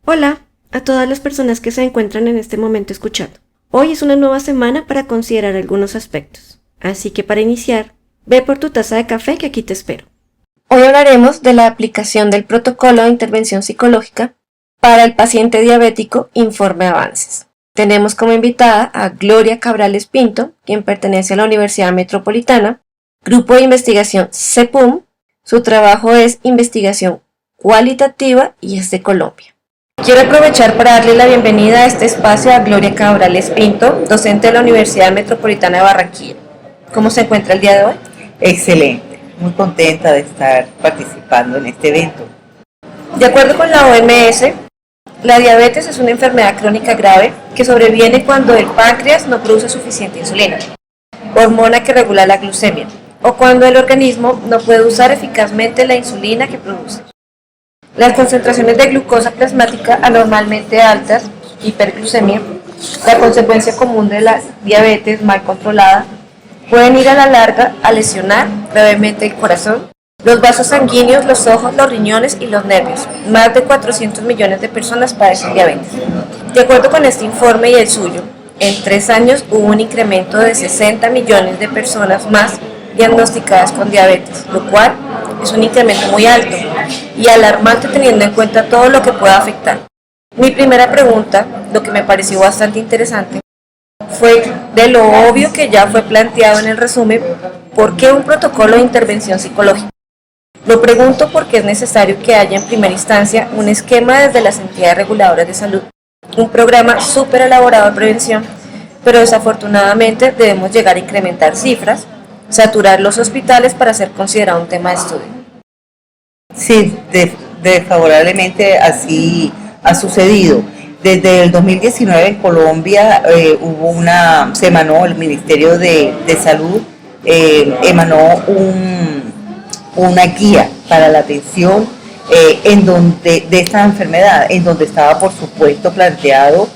Hola a todas las personas que se encuentran en este momento escuchando. Hoy es una nueva semana para considerar algunos aspectos, así que para iniciar, ve por tu taza de café que aquí te espero. Hoy hablaremos de la aplicación del protocolo de intervención psicológica para el paciente diabético Informe Avances. Tenemos como invitada a Gloria Cabrales Pinto, quien pertenece a la Universidad Metropolitana, Grupo de Investigación CEPUM. Su trabajo es investigación cualitativa y es de Colombia. Quiero aprovechar para darle la bienvenida a este espacio a Gloria Cabrales Pinto, docente de la Universidad Metropolitana de Barranquilla. ¿Cómo se encuentra el día de hoy? Excelente, muy contenta de estar participando en este evento. De acuerdo con la OMS, la diabetes es una enfermedad crónica grave que sobreviene cuando el páncreas no produce suficiente insulina, hormona que regula la glucemia, o cuando el organismo no puede usar eficazmente la insulina que produce. Las concentraciones de glucosa plasmática anormalmente altas, hiperglucemia, la consecuencia común de la diabetes mal controlada, pueden ir a la larga a lesionar gravemente el corazón, los vasos sanguíneos, los ojos, los riñones y los nervios. Más de 400 millones de personas padecen diabetes. De acuerdo con este informe y el suyo, en 3 años hubo un incremento de 60 millones de personas más diagnosticadas con diabetes, lo cual es un incremento muy alto y alarmante teniendo en cuenta todo lo que pueda afectar. Mi primera pregunta, lo que me pareció bastante interesante, fue de lo obvio que ya fue planteado en el resumen, ¿por qué un protocolo de intervención psicológica? Lo pregunto porque es necesario que haya en primera instancia un esquema desde las entidades reguladoras de salud, un programa súper elaborado de prevención, pero desafortunadamente debemos llegar a incrementar cifras, saturar los hospitales para ser considerado un tema de estudio. Sí, desfavorablemente así ha sucedido. Desde el 2019 en Colombia se emanó el Ministerio de Salud, emanó una guía para la atención de esta enfermedad, en donde estaba por supuesto planteado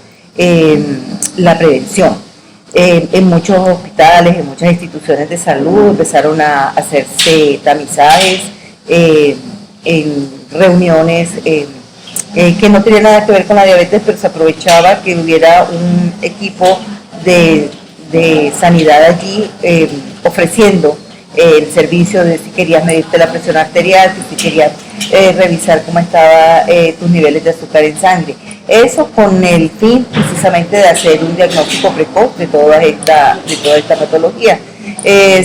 la prevención. En muchos hospitales, en muchas instituciones de salud empezaron a hacerse tamizajes, en reuniones que no tenían nada que ver con la diabetes, pero se aprovechaba que hubiera un equipo de sanidad allí ofreciendo el servicio de si querías medirte la presión arterial, si querías revisar cómo estaban tus niveles de azúcar en sangre. Eso con el fin precisamente de hacer un diagnóstico precoz de toda esta patología.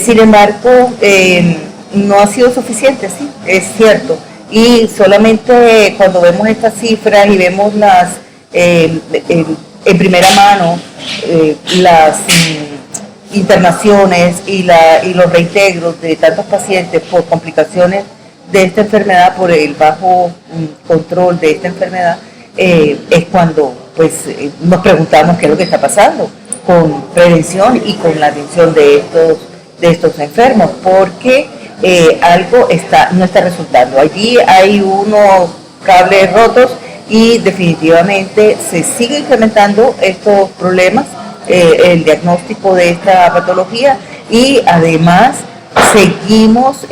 Sin embargo, no ha sido suficiente, sí, es cierto. Y solamente cuando vemos estas cifras y vemos en primera mano las internaciones y los reintegros de tantos pacientes por complicaciones de esta enfermedad, por el bajo control de esta enfermedad, es cuando nos preguntamos qué es lo que está pasando con prevención y con la atención de estos enfermos, porque algo no está resultando. Allí hay unos cables rotos y definitivamente se sigue incrementando estos problemas, el diagnóstico de esta patología, y además seguimos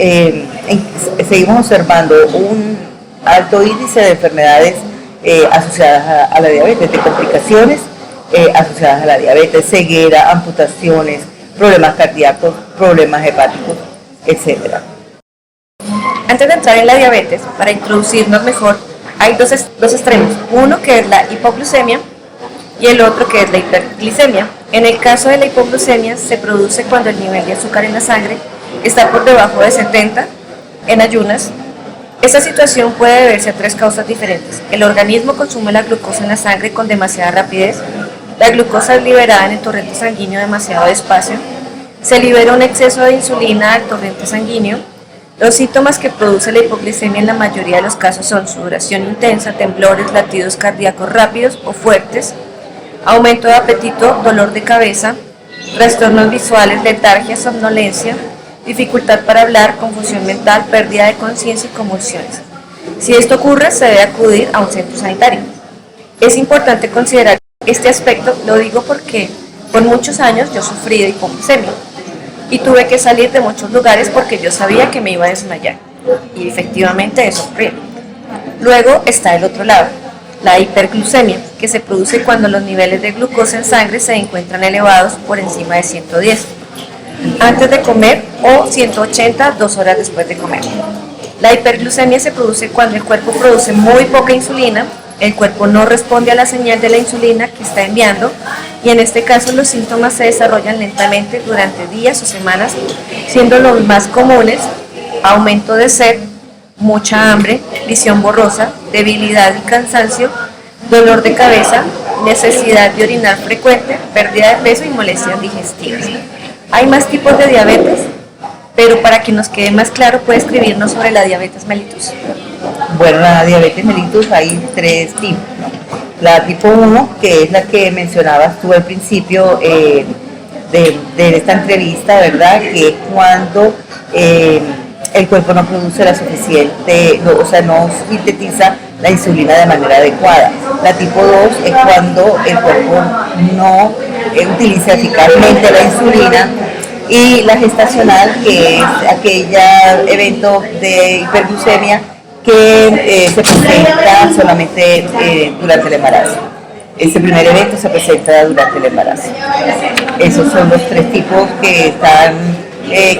observando un alto índice de enfermedades asociadas a la diabetes, de complicaciones asociadas a la diabetes, ceguera, amputaciones, problemas cardíacos, problemas hepáticos, etc. Antes de entrar en la diabetes, para introducirnos mejor, hay dos extremos. Uno que es la hipoglucemia y el otro que es la hiperglicemia. En el caso de la hipoglucemia se produce cuando el nivel de azúcar en la sangre está por debajo de 70 en ayunas. Esta situación puede deberse a 3 causas diferentes. El organismo consume la glucosa en la sangre con demasiada rapidez, la glucosa es liberada en el torrente sanguíneo demasiado despacio, se libera un exceso de insulina al torrente sanguíneo. Los síntomas que produce la hipoglicemia en la mayoría de los casos son sudoración intensa, temblores, latidos cardíacos rápidos o fuertes, aumento de apetito, dolor de cabeza, trastornos visuales, letargia, somnolencia, dificultad para hablar, confusión mental, pérdida de conciencia y convulsiones. Si esto ocurre, se debe acudir a un centro sanitario. Es importante considerar este aspecto, lo digo porque por muchos años yo sufrí de hipoglucemia y tuve que salir de muchos lugares porque yo sabía que me iba a desmayar, y efectivamente eso ocurrió. Luego está el otro lado, la hiperglucemia, que se produce cuando los niveles de glucosa en sangre se encuentran elevados por encima de 110 antes de comer o 180 2 horas después de comer. La hiperglucemia se produce cuando el cuerpo produce muy poca insulina, el cuerpo no responde a la señal de la insulina que está enviando y en este caso los síntomas se desarrollan lentamente durante días o semanas, siendo los más comunes aumento de sed, mucha hambre, visión borrosa, debilidad y cansancio, dolor de cabeza, necesidad de orinar frecuente, pérdida de peso y molestias digestivas. Hay más tipos de diabetes, pero para que nos quede más claro, puede escribirnos sobre la diabetes mellitus. Bueno, la diabetes mellitus hay 3 tipos, ¿no? La tipo 1, que es la que mencionabas tú al principio de esta entrevista, ¿verdad? Que es cuando el cuerpo no produce la suficiente, o sea, no sintetiza la insulina de manera adecuada. La tipo 2 es cuando el cuerpo no utiliza eficazmente la insulina. Y la gestacional, que es aquel evento de hiperglucemia que se presenta solamente durante el embarazo. Ese primer evento se presenta durante el embarazo. Esos son los 3 tipos que están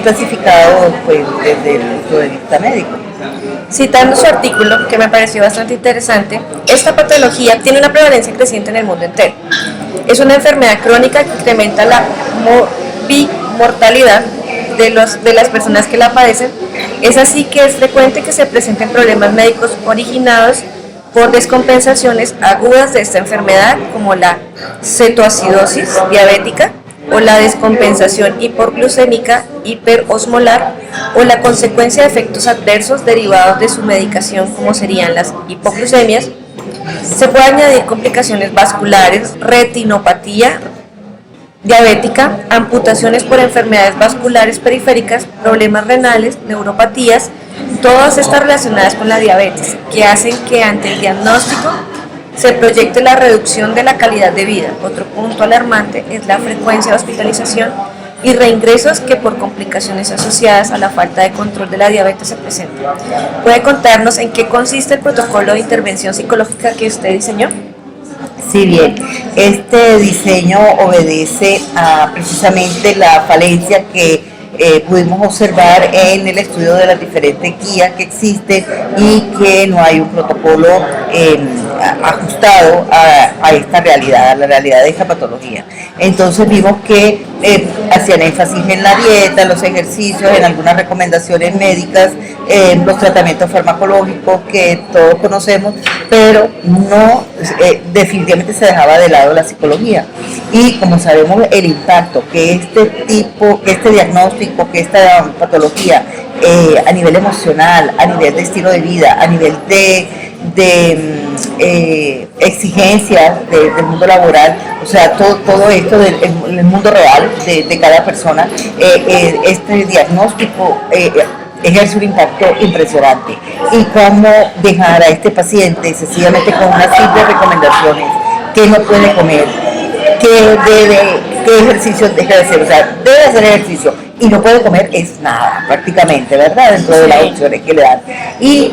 clasificados pues, desde el punto de vista médico. Citando su artículo, que me pareció bastante interesante, esta patología tiene una prevalencia creciente en el mundo entero. Es una enfermedad crónica que incrementa la mortalidad de las personas que la padecen. Es así que es frecuente que se presenten problemas médicos originados por descompensaciones agudas de esta enfermedad, como la cetoacidosis diabética o la descompensación hipoglucémica hiperosmolar o la consecuencia de efectos adversos derivados de su medicación, como serían las hipoglucemias. Se pueden añadir complicaciones vasculares, retinopatía diabética, amputaciones por enfermedades vasculares periféricas, problemas renales, neuropatías, todas estas relacionadas con la diabetes, que hacen que ante el diagnóstico se proyecte la reducción de la calidad de vida. Otro punto alarmante es la frecuencia de hospitalización y reingresos que por complicaciones asociadas a la falta de control de la diabetes se presentan. ¿Puede contarnos en qué consiste el protocolo de intervención psicológica que usted diseñó? Sí, bien. Este diseño obedece a precisamente la falencia que pudimos observar en el estudio de las diferentes guías que existen y que no hay un protocolo ajustado a esta realidad, a la realidad de esta patología. Entonces vimos que hacían énfasis en la dieta, en los ejercicios, en algunas recomendaciones médicas, en los tratamientos farmacológicos que todos conocemos, pero no definitivamente se dejaba de lado la psicología. Y como sabemos el impacto que este diagnóstico, que esta patología a nivel emocional, a nivel de estilo de vida, a nivel de exigencias del mundo laboral, o sea, todo esto del mundo real de cada persona, este diagnóstico ejerce un impacto impresionante. Y cómo dejar a este paciente sencillamente con unas simples recomendaciones: qué no puede comer, qué ejercicio deja de hacer, o sea, debe hacer ejercicio y no puede comer es nada, prácticamente, ¿verdad? Dentro de las opciones que le dan. Y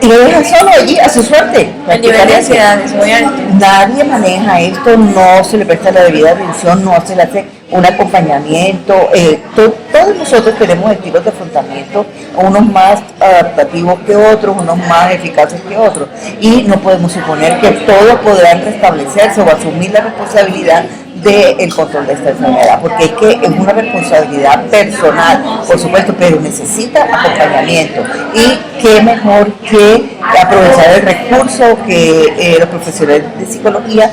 lo dejan solo allí a su suerte. El nivel de ansiedad es muy alto. Nadie maneja esto, no se le presta la debida atención, no se le hace un acompañamiento. Todos nosotros tenemos estilos de afrontamiento, unos más adaptativos que otros, unos más eficaces que otros, y no podemos suponer que todos podrán restablecerse o asumir la responsabilidad del control de esta enfermedad, porque es que es una responsabilidad personal, por supuesto, pero necesita acompañamiento. Y qué mejor que aprovechar el recurso que los profesionales de psicología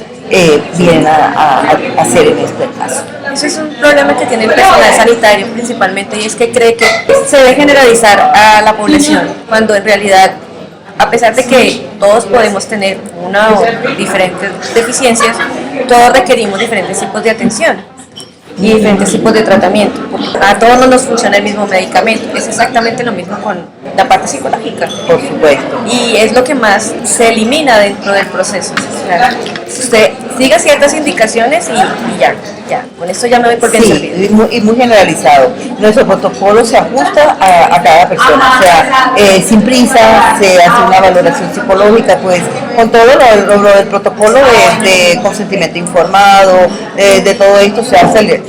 vienen a hacer en este caso. Eso es un problema que tiene el personal sanitario principalmente, y es que cree que se debe generalizar a la población, cuando en realidad, a pesar de que todos podemos tener una o diferentes deficiencias, todos requerimos diferentes tipos de atención y diferentes tipos de tratamiento. A todos no nos funciona el mismo medicamento. Es exactamente lo mismo con la parte psicológica. Por supuesto. Y es lo que más se elimina dentro del proceso. Claro. Usted siga ciertas indicaciones y ya, con esto ya me voy por bien servido. Y muy generalizado. Nuestro protocolo se ajusta a cada persona, o sea, sin prisa, se hace una valoración psicológica, pues con todo lo del protocolo de consentimiento informado, de todo esto se hace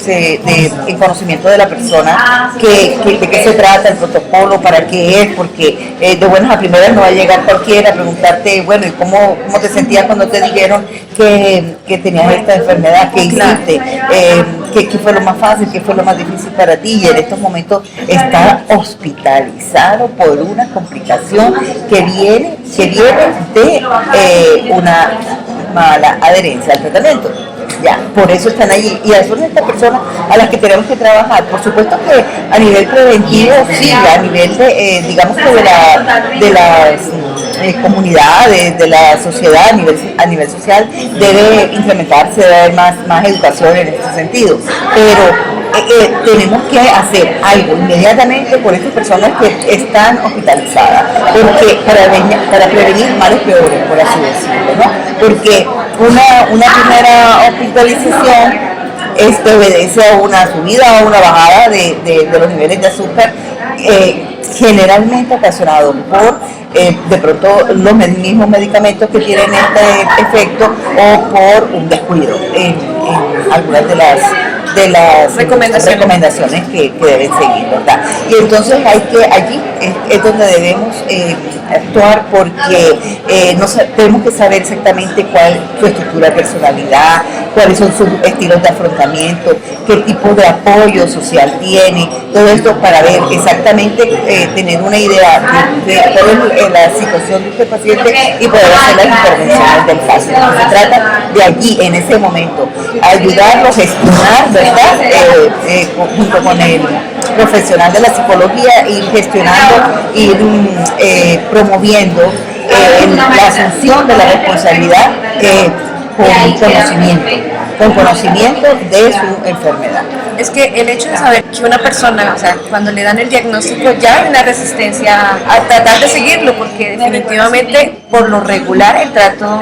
en conocimiento de la persona de qué se trata el protocolo, para qué es, porque de buenas a primeras no va a llegar cualquiera a preguntarte, bueno, ¿y cómo te sentías cuando te dijeron que tenías esta enfermedad? ¿Qué hiciste? ¿Qué fue lo más fácil? ¿Qué fue lo más difícil para ti? Y en estos momentos está hospitalizado por una complicación que viene de una mala adherencia al tratamiento. Ya, por eso están allí. Y son estas personas a las que tenemos que trabajar. Por supuesto que a nivel preventivo, sí, a nivel digamos que de las comunidades, de la sociedad, a nivel social, debe incrementarse, debe haber más educación en este sentido. Pero tenemos que hacer algo inmediatamente por estas personas que están hospitalizadas, porque para prevenir males peores, por así decirlo, ¿no? Porque una primera hospitalización obedece a una subida o una bajada de los niveles de azúcar, generalmente ocasionado por de pronto los mismos medicamentos que tienen este efecto o por un descuido en algunas de las recomendaciones que deben seguir, ¿verdad? Y entonces allí es donde debemos actuar, porque tenemos que saber exactamente cuál es su estructura de personalidad, cuáles son sus estilos de afrontamiento, qué tipo de apoyo social tiene, todo esto para ver exactamente, tener una idea de cuál es la situación de este paciente y poder hacer las intervenciones del caso. Se trata de allí, en ese momento, ayudarlo a gestionar, ¿verdad? Junto con el profesional de la psicología, ir gestionando, ir promoviendo la asunción de la responsabilidad con conocimiento de su enfermedad. Es que el hecho de saber que una persona, o sea, cuando le dan el diagnóstico, ya hay una resistencia a tratar de seguirlo, porque definitivamente, por lo regular, el trato,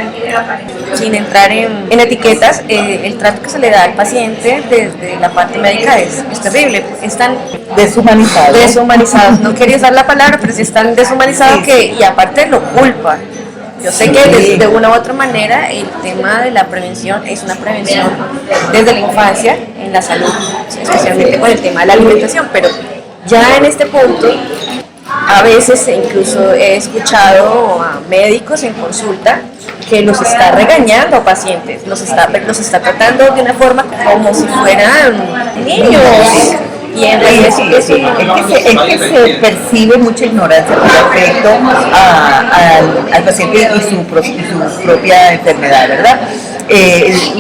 sin entrar en etiquetas, el trato que se le da al paciente desde la parte médica es terrible. Están deshumanizados. No quería usar la palabra, pero sí están deshumanizados, y aparte lo culpan. Yo sé que de una u otra manera el tema de la prevención es una prevención desde la infancia en la salud, especialmente con el tema de la alimentación, pero ya en este punto a veces incluso he escuchado a médicos en consulta que los está regañando a pacientes, los está tratando de una forma como si fueran niños. Y en realidad es que se percibe mucha ignorancia con respecto al paciente y su propia enfermedad, ¿verdad?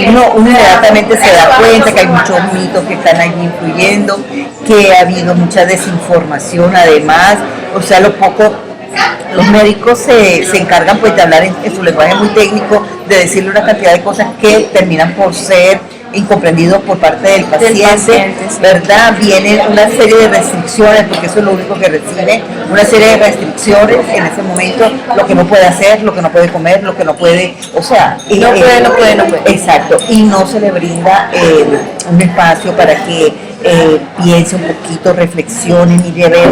Uno inmediatamente se da cuenta que hay muchos mitos que están allí influyendo, que ha habido mucha desinformación además, o sea, los médicos se encargan pues de hablar en su lenguaje muy técnico, de decirle una cantidad de cosas que terminan por ser incomprendidos por parte del paciente, ¿verdad? Viene una serie de restricciones, porque eso es lo único que recibe, una serie de restricciones en ese momento, lo que no puede hacer, lo que no puede comer, lo que no puede, o sea, no puede. Exacto, y no se le brinda un espacio para que piense un poquito, reflexione, mire a ver,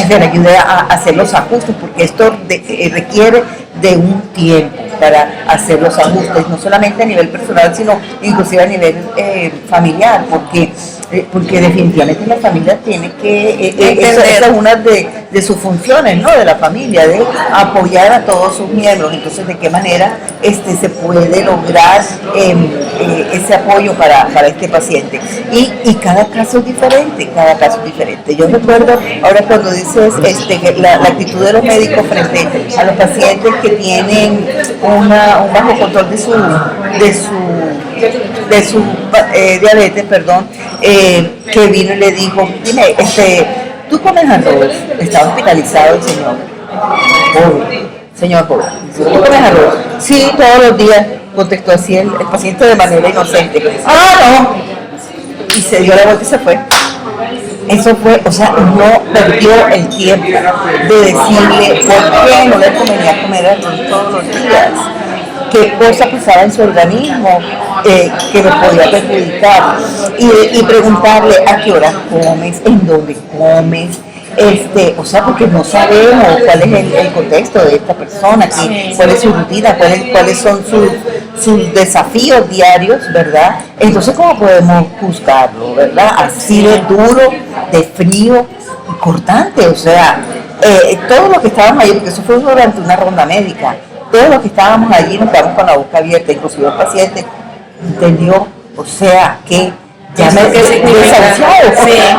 le ayude a hacer los ajustes, porque esto requiere de un tiempo para hacer los ajustes, no solamente a nivel personal, sino inclusive a nivel familiar, porque definitivamente la familia tiene que, esa es una de sus funciones, ¿no?, de la familia, de apoyar a todos sus miembros. Entonces, ¿de qué manera se puede lograr ese apoyo para este paciente? Y cada caso es diferente, Yo recuerdo ahora cuando dices que la actitud de los médicos frente a los pacientes que tienen un bajo control de su diabetes, perdón, que vino y le dijo, dime, ¿tú comes arroz? Estaba hospitalizado el señor joven. ¿Tú comes arroz? Sí, todos los días, contestó así el paciente de manera inocente. No. Y se dio la vuelta y se fue. Eso fue, o sea, no perdió el tiempo de decirle por qué no le convenía comer arroz todos los días, qué cosa pasaba en su organismo que lo podía perjudicar y preguntarle a qué hora comes, en dónde comes, o sea, porque no sabemos cuál es el contexto de esta persona, cuál es su rutina, cuáles son sus desafíos diarios, ¿verdad? Entonces, ¿cómo podemos juzgarlo, verdad? Así de duro, de frío y cortante, o sea, todos los que estábamos ahí, porque eso fue durante una ronda médica, todos los que estábamos allí nos quedamos con la boca abierta, inclusive el paciente entendió, o sea, que ya me desahuciado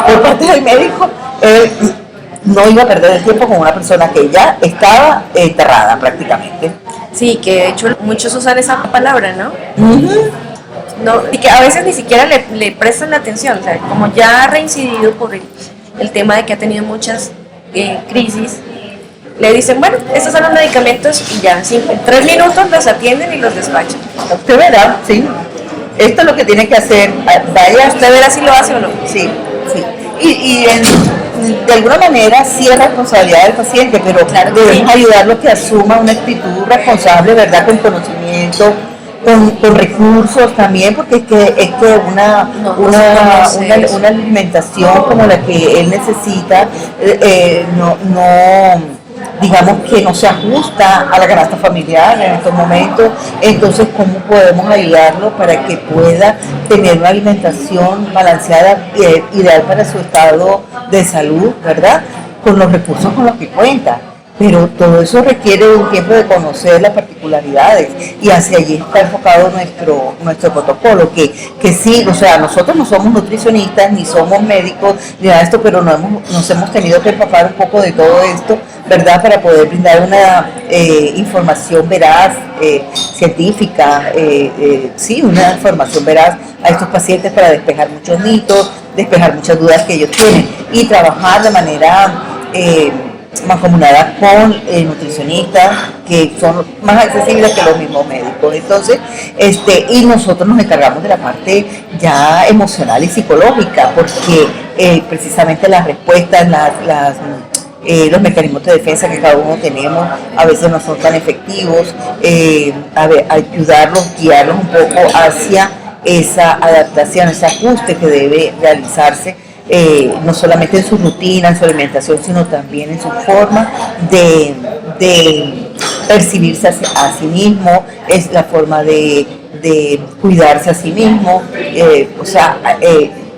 por parte del médico, no iba a perder el tiempo con una persona que ya estaba enterrada prácticamente. Sí, que de hecho muchos usan esa palabra, ¿no? No, y que a veces ni siquiera le prestan la atención, o sea, como ya ha reincidido por el tema de que ha tenido muchas crisis, le dicen, bueno, estos son los medicamentos y ya, en 3 minutos los atienden y los despachan. Usted verá, sí. Esto es lo que tiene que hacer. Vaya, usted verá si lo hace o no. Sí, sí. Y de alguna manera sí es responsabilidad del paciente, pero claro, debemos ayudarlo a que asuma una actitud responsable, ¿verdad? Con conocimiento, con recursos también, porque es que una alimentación como la que él necesita digamos que no se ajusta a la canasta familiar en estos momentos. Entonces, ¿cómo podemos ayudarlo para que pueda tener una alimentación balanceada, ideal para su estado de salud, ¿verdad? Con los recursos con los que cuenta. Pero todo eso requiere un tiempo de conocer las particularidades y hacia allí está enfocado nuestro protocolo, que sí, o sea, nosotros no somos nutricionistas ni somos médicos ni nada de esto, pero nos hemos tenido que empapar un poco de todo esto, ¿verdad? Para poder brindar una información veraz, científica, sí, una información veraz a estos pacientes para despejar muchos mitos, despejar muchas dudas que ellos tienen y trabajar de manera mancomunada con nutricionistas que son más accesibles que los mismos médicos. Entonces, y nosotros nos encargamos de la parte ya emocional y psicológica, porque precisamente las respuestas, los mecanismos de defensa que cada uno tenemos a veces no son tan efectivos, ayudarlos, guiarlos un poco hacia esa adaptación, ese ajuste que debe realizarse, no solamente en su rutina, en su alimentación, sino también en su forma de percibirse a sí mismo, es la forma de cuidarse a sí mismo,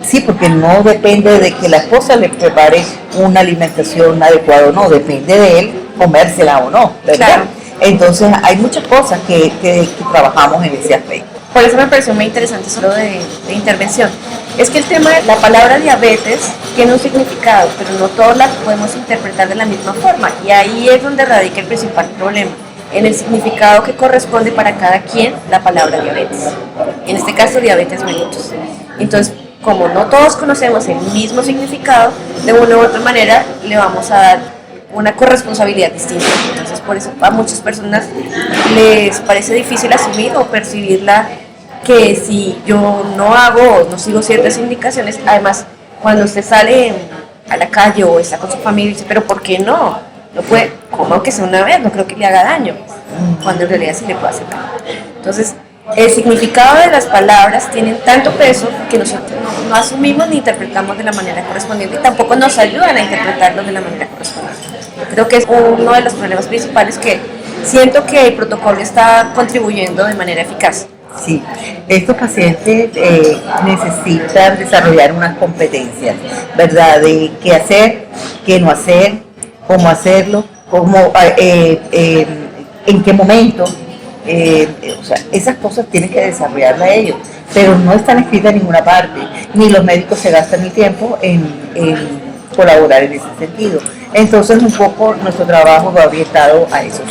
sí, porque no depende de que la esposa le prepare una alimentación adecuada o no, depende de él comérsela o no, ¿verdad? Claro. Entonces hay muchas cosas que trabajamos en ese aspecto. Por eso me pareció muy interesante solo de intervención. Es que el tema de la palabra diabetes tiene un significado, pero no todos la podemos interpretar de la misma forma. Y ahí es donde radica el principal problema, en el significado que corresponde para cada quien la palabra diabetes. En este caso, diabetes mellitus. Entonces, como no todos conocemos el mismo significado, de una u otra manera le vamos a dar una corresponsabilidad distinta. Entonces, por eso a muchas personas les parece difícil asumir o percibirla, que si yo no hago o no sigo ciertas indicaciones, además cuando usted sale a la calle o está con su familia, dice, pero ¿por qué no? No puede, como que sea una vez, no creo que le haga daño, cuando en realidad sí le puede hacer daño. Entonces, el significado de las palabras tienen tanto peso que nosotros no asumimos ni interpretamos de la manera correspondiente y tampoco nos ayudan a interpretarlo de la manera correspondiente. Creo que es uno de los problemas principales que siento que el protocolo está contribuyendo de manera eficaz. Sí, estos pacientes necesitan desarrollar unas competencias, ¿verdad? De qué hacer, qué no hacer, cómo hacerlo, en qué momento. O sea, esas cosas tienen que desarrollarlas ellos, pero no están escritas en ninguna parte, ni los médicos se gastan el tiempo en colaborar en ese sentido. Entonces, un poco nuestro trabajo va orientado a eso.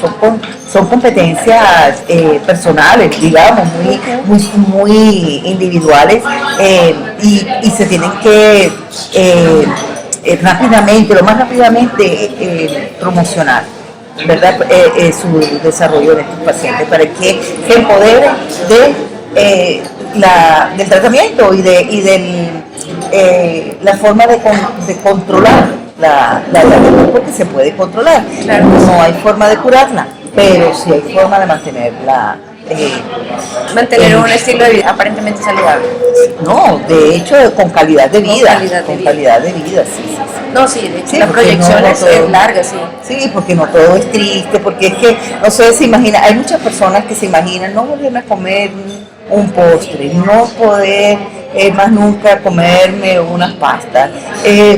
Son competencias personales, digamos, muy individuales, y se tienen que lo más rápidamente promocionar, ¿verdad? Su desarrollo de estos pacientes para que se empoderen del tratamiento y de la forma de controlar la diabetes, porque se puede controlar. Claro. No hay forma de curarla, pero sí hay forma de mantenerla Mantener un estilo de vida aparentemente saludable. No, de hecho, con calidad de vida. Con calidad de vida, sí, sí, sí. No, sí, de hecho, Sí, la porque proyección no es todo- larga, sí. Sí, porque no todo es triste, porque es que, no sé, se imagina, hay muchas personas que se imaginan no volverme a comer un postre, no poder más nunca comerme unas pastas,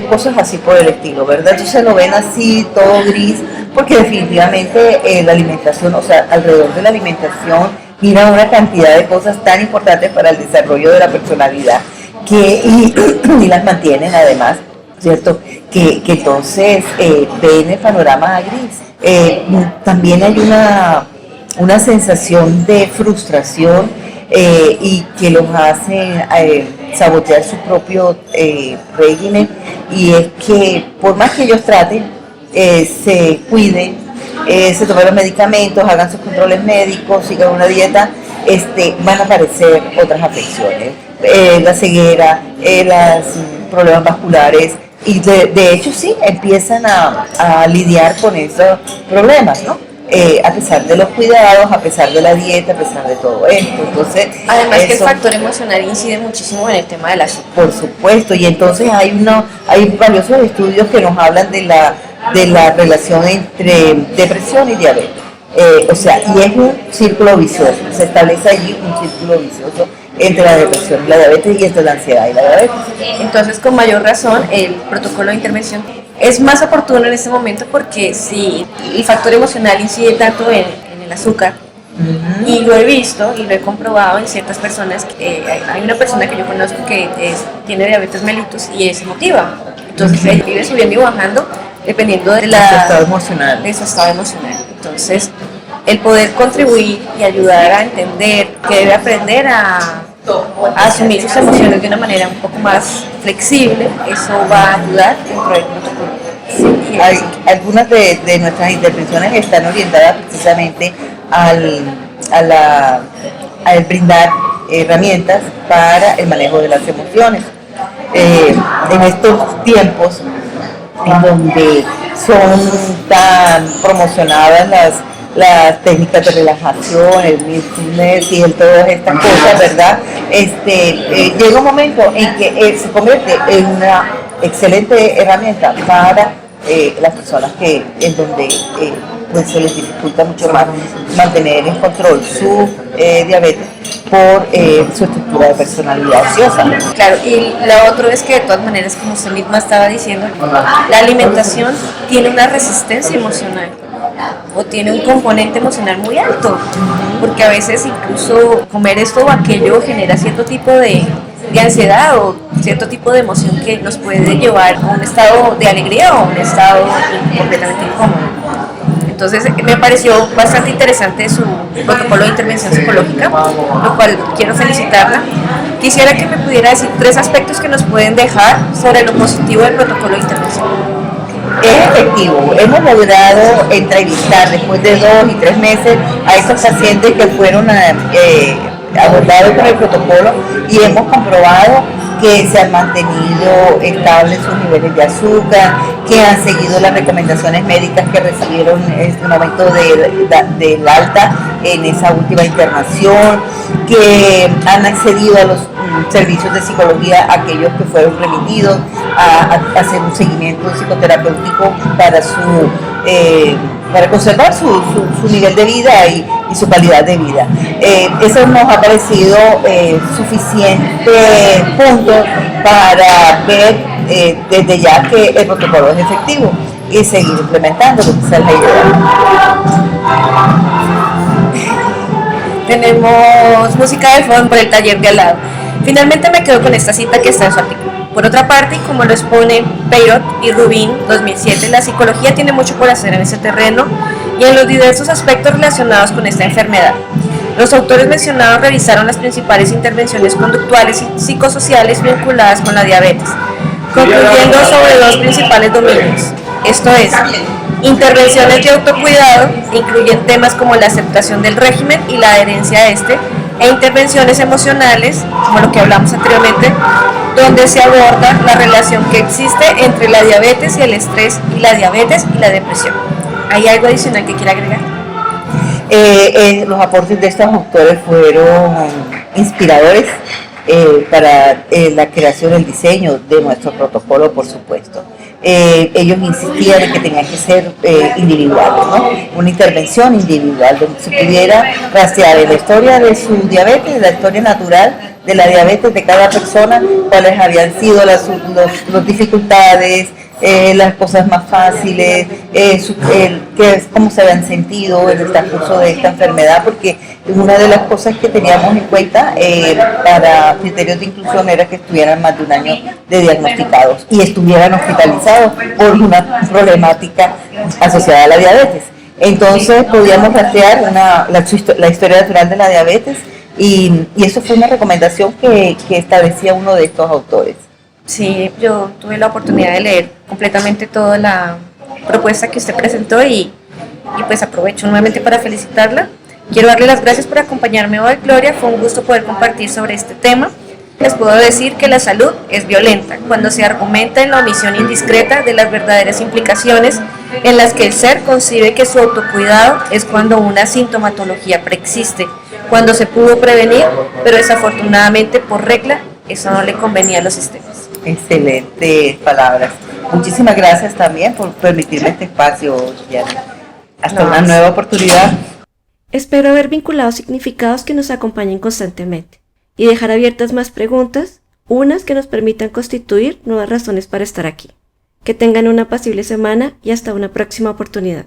cosas así por el estilo, ¿verdad? Entonces lo ven así, todo gris, porque definitivamente la alimentación, o sea, alrededor de la alimentación, gira una cantidad de cosas tan importantes para el desarrollo de la personalidad y las mantienen además, ¿cierto? Que entonces ven el panorama gris. También hay una sensación de frustración y que los hace sabotear su propio régimen, y es que por más que ellos traten, se cuiden, se tomen los medicamentos, hagan sus controles médicos, sigan una dieta, van a aparecer otras afecciones, la ceguera, los problemas vasculares, y de hecho sí, empiezan a lidiar con esos problemas, ¿no? A pesar de los cuidados, a pesar de la dieta, a pesar de todo esto. Entonces, Además que el factor emocional incide muchísimo en el tema del azúcar. por supuesto, y entonces hay valiosos estudios que nos hablan de la relación entre depresión y diabetes. O sea, y es un círculo vicioso, se establece allí un círculo vicioso entre la depresión y la diabetes, y entre la ansiedad y la diabetes. Entonces, con mayor razón, el protocolo de intervención es más oportuno en este momento, porque si el factor emocional incide tanto en el azúcar, y lo he visto y lo he comprobado en ciertas personas, hay una persona que yo conozco que tiene diabetes mellitus y es emotiva, entonces ella vive subiendo y bajando dependiendo de Su estado emocional. de su estado emocional. Entonces, el poder contribuir y ayudar a entender que debe aprender a asumir sus emociones de una manera un poco más flexible, eso va a ayudar dentro del protocolo. Algunas de nuestras intervenciones están orientadas precisamente al brindar herramientas para el manejo de las emociones. En estos tiempos en donde son tan promocionadas las técnicas de relajación, el mindfulness y todas estas cosas, ¿verdad? Llega un momento en que se convierte en una excelente herramienta para las personas en donde pues se les dificulta mucho más mantener en control su diabetes por su estructura de personalidad ansiosa. Claro, y lo otro es que de todas maneras, como usted misma estaba diciendo, la alimentación tiene una resistencia emocional o tiene un componente emocional muy alto, porque a veces incluso comer esto o aquello genera cierto tipo de ansiedad o cierto tipo de emoción que nos puede llevar a un estado de alegría o a un estado completamente incómodo. Entonces me pareció bastante interesante su protocolo de intervención psicológica, lo cual quiero felicitarla. Quisiera que me pudiera decir 3 aspectos que nos pueden dejar sobre lo positivo del protocolo de intervención. Es efectivo. Hemos logrado entrevistar después de 2 y 3 meses a estos pacientes que fueron abordados con el protocolo, y hemos comprobado que se han mantenido estables sus niveles de azúcar, que han seguido las recomendaciones médicas que recibieron en el momento del alta en esa última internación, que han accedido a los servicios de psicología, aquellos que fueron remitidos a hacer un seguimiento psicoterapéutico para conservar su nivel de vida y su calidad de vida. Eso nos ha parecido suficiente punto para ver desde ya que el protocolo es efectivo y seguir implementando, porque esa es la idea. Tenemos música de fondo por el taller de al lado. Finalmente me quedo con esta cita que está en su artículo. Por otra parte, como lo expone Peirot y Rubin 2007, la psicología tiene mucho por hacer en ese terreno y en los diversos aspectos relacionados con esta enfermedad. Los autores mencionados revisaron las principales intervenciones conductuales y psicosociales vinculadas con la diabetes, concluyendo sobre 2 principales dominios. Esto es, intervenciones de autocuidado, incluyen temas como la aceptación del régimen y la adherencia a este, e intervenciones emocionales, como lo que hablamos anteriormente, donde se aborda la relación que existe entre la diabetes y el estrés, y la diabetes y la depresión. ¿Hay algo adicional que quiera agregar? Los aportes de estos autores fueron inspiradores para la creación, el diseño de nuestro protocolo, por supuesto. Ellos insistían en que tenía que ser individual, ¿no? Una intervención individual, donde se pudiera rastrear en la historia de su diabetes, la historia natural de la diabetes de cada persona, cuáles habían sido las dificultades, las cosas más fáciles, cómo se habían sentido en el transcurso de esta enfermedad, porque una de las cosas que teníamos en cuenta para criterios de inclusión era que estuvieran más de un año de diagnosticados y estuvieran hospitalizados por una problemática asociada a la diabetes. Entonces podíamos rastrear la historia natural de la diabetes y eso fue una recomendación que establecía uno de estos autores. Sí, yo tuve la oportunidad de leer completamente toda la propuesta que usted presentó y pues aprovecho nuevamente para felicitarla. Quiero darle las gracias por acompañarme hoy, Gloria. Fue un gusto poder compartir sobre este tema. Les puedo decir que la salud es violenta cuando se argumenta en la omisión indiscreta de las verdaderas implicaciones en las que el ser concibe que su autocuidado es cuando una sintomatología preexiste, cuando se pudo prevenir, pero desafortunadamente por regla eso no le convenía a los sistemas. Excelentes palabras. Muchísimas gracias también por permitirme este espacio, Diana. Hasta una nueva oportunidad. Espero haber vinculado significados que nos acompañen constantemente y dejar abiertas más preguntas, unas que nos permitan constituir nuevas razones para estar aquí. Que tengan una apacible semana y hasta una próxima oportunidad.